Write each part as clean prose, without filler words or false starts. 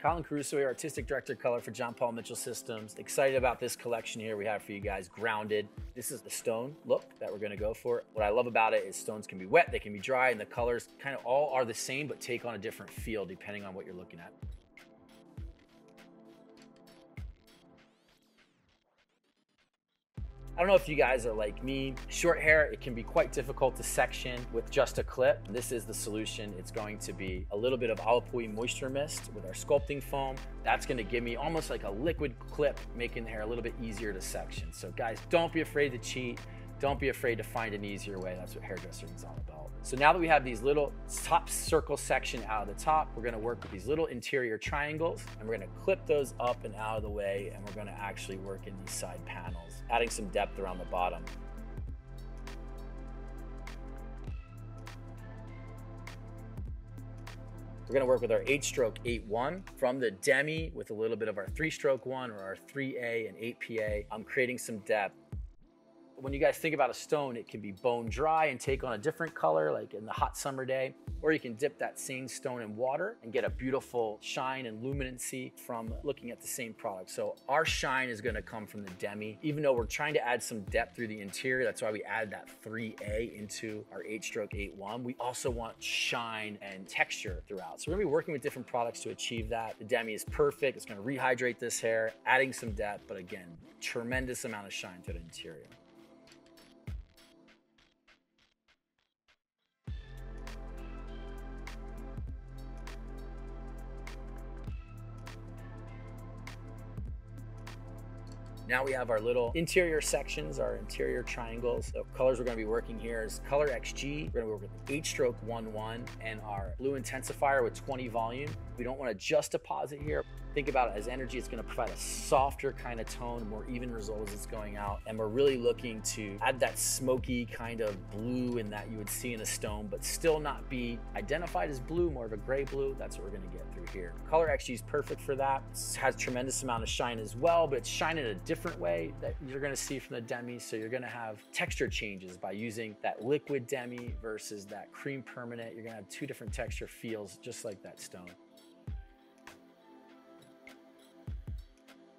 Colin Caruso here, Artistic Director of Color for John Paul Mitchell Systems. Excited about this collection here we have for you guys, Grounded. This is the stone look that we're gonna go for. What I love about it is stones can be wet, they can be dry, and the colors kind of all are the same, but take on a different feel depending on what you're looking at. I don't know if you guys are like me. Short hair, it can be quite difficult to section with just a clip. This is the solution. It's going to be a little bit of Awapoi moisture mist with our sculpting foam. That's gonna give me almost like a liquid clip, making the hair a little bit easier to section. So guys, don't be afraid to cheat. Don't be afraid to find an easier way. That's what hairdressing is all about. So now that we have these little top circle section out of the top, we're gonna work with these little interior triangles, and we're gonna clip those up and out of the way, and we're gonna actually work in these side panels, adding some depth around the bottom. We're gonna work with our 8-stroke 8-1 from the demi with a little bit of our 3-stroke 1 or our 3A and 8PA. I'm creating some depth. When you guys think about a stone, it can be bone dry and take on a different color, like in the hot summer day, or you can dip that same stone in water and get a beautiful shine and luminancy from looking at the same product. So our shine is gonna come from the demi. Even though we're trying to add some depth through the interior, that's why we add that 3A into our 8-stroke 8-1. We also want shine and texture throughout. So we're gonna be working with different products to achieve that. The demi is perfect. It's gonna rehydrate this hair, adding some depth, but again, tremendous amount of shine to the interior. Now we have our little interior sections, our interior triangles. The colors we're gonna be working here is Color XG. We're gonna work with 8-stroke 1-1 and our blue intensifier with 20 volume. We don't wanna just deposit here. Think about it as energy. It's gonna provide a softer kind of tone, more even result as it's going out. And we're really looking to add that smoky kind of blue in that you would see in a stone, but still not be identified as blue, more of a gray blue. That's what we're gonna get through here. Color XG is perfect for that. It has tremendous amount of shine as well, but it's shine in a different way that you're gonna see from the demi. So you're gonna have texture changes by using that liquid demi versus that cream permanent. You're gonna have two different texture feels, just like that stone.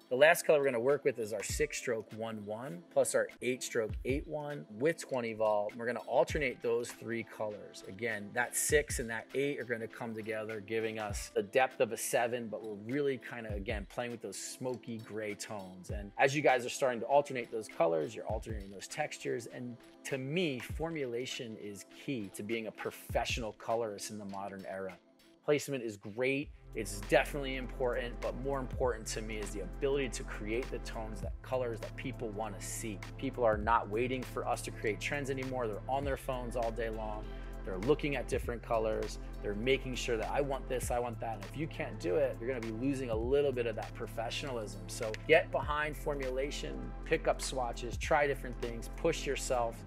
The last color we're gonna work with is our 6-stroke 1-1 plus our 8-stroke 8-1 with 20 vol. We're gonna alternate those three colors. Again, that 6 and that 8 are gonna come together, giving us the depth of a 7, but we're really kind of, again, playing with those smoky gray tones. And as you guys are starting to alternate those colors, you're alternating those textures. And to me, formulation is key to being a professional colorist in the modern era. Placement is great. It's definitely important, but more important to me is the ability to create the tones, that colors that people want to see. People are not waiting for us to create trends anymore. They're on their phones all day long. They're looking at different colors. They're making sure that I want this, I want that. And if you can't do it, you're gonna be losing a little bit of that professionalism. So get behind formulation, pick up swatches, try different things, push yourself.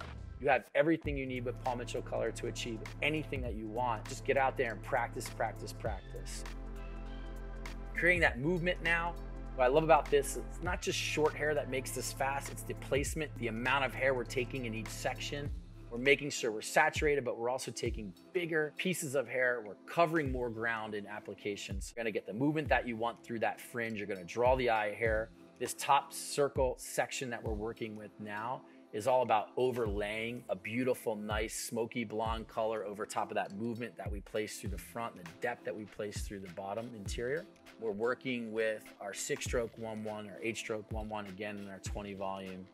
You have everything you need with Paul Mitchell Color to achieve anything that you want. Just get out there and practice, practice, practice. Creating that movement now. What I love about this, it's not just short hair that makes this fast, it's the placement, the amount of hair we're taking in each section. We're making sure we're saturated, but we're also taking bigger pieces of hair. We're covering more ground in applications. You're gonna get the movement that you want through that fringe. You're gonna draw the eye hair. This top circle section that we're working with now is all about overlaying a beautiful, nice, smoky blonde color over top of that movement that we place through the front, the depth that we place through the bottom interior. We're working with our 6-stroke 1-1 or 8-stroke 1-1 again in our 20 volume,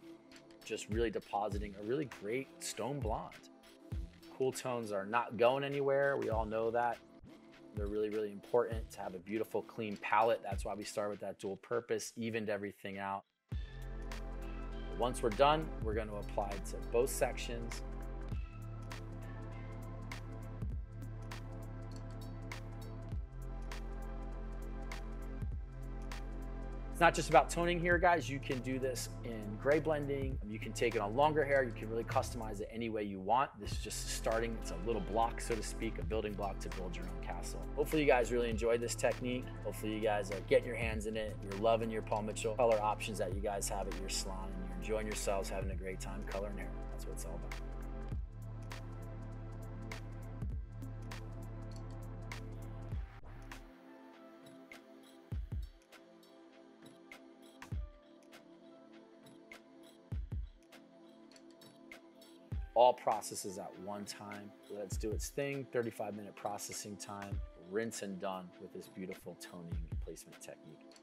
just really depositing a really great stone blonde. Cool tones are not going anywhere. We all know that. They're really, really important to have a beautiful, clean palette. That's why we start with that dual purpose, evened everything out. Once we're done, we're going to apply to both sections. It's not just about toning here, guys. You can do this in gray blending. You can take it on longer hair. You can really customize it any way you want. This is just starting. It's a little block, so to speak, a building block to build your own castle. Hopefully you guys really enjoyed this technique. Hopefully you guys are getting your hands in it. You're loving your Paul Mitchell color options that you guys have at your salon, and you're enjoying yourselves, having a great time coloring hair. That's what it's all about. all processes at one time. Let's do its thing, 35-minute processing time, rinse and done with this beautiful toning and placement technique.